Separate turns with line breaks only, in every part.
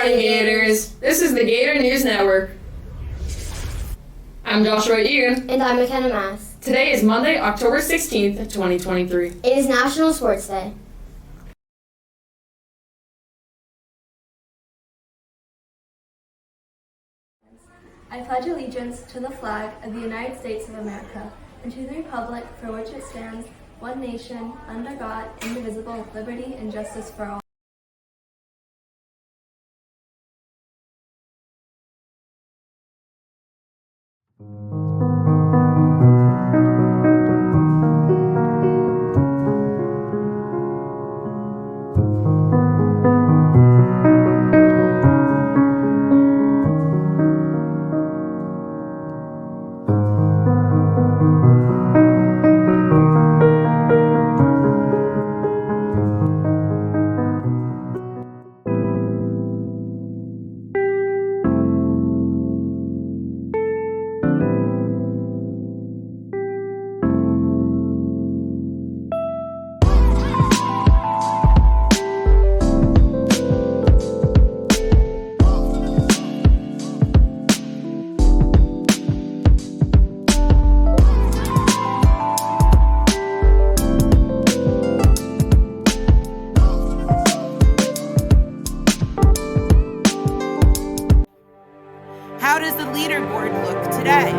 morning, Gators. This is the Gator News Network. I'm Joshua Egan.
And I'm McKenna Mass.
Today is Monday, October 16th, 2023.
It is National Sports Day.
I pledge allegiance to the flag of the United States of America and to the republic for which it stands, one nation, under God, indivisible, with liberty and justice for all.
How does the leaderboard look today?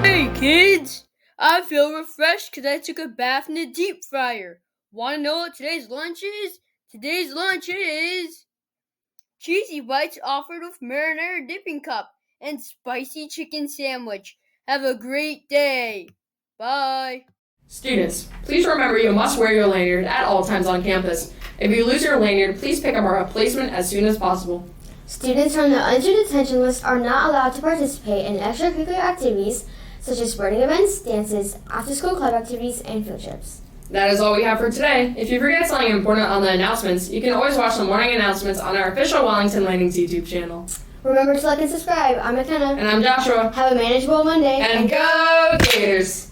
Hey kids! I feel refreshed because I took a bath in the deep fryer. Want to know what today's lunch is? Today's lunch is cheesy bites offered with marinara dipping cup and spicy chicken sandwich. Have a great day. Bye.
Students, please remember you must wear your lanyard at all times on campus. If you lose your lanyard, please pick up a replacement as soon as possible.
Students from the under detention list are not allowed to participate in extracurricular activities such as sporting events, dances, after-school club activities, and field trips.
That is all we have for today. If you forget something important on the announcements, you can always watch the morning announcements on our official Wellington Landings YouTube channel.
Remember to like and subscribe. I'm McKenna.
And I'm Joshua.
Have a manageable Monday.
And go Gators!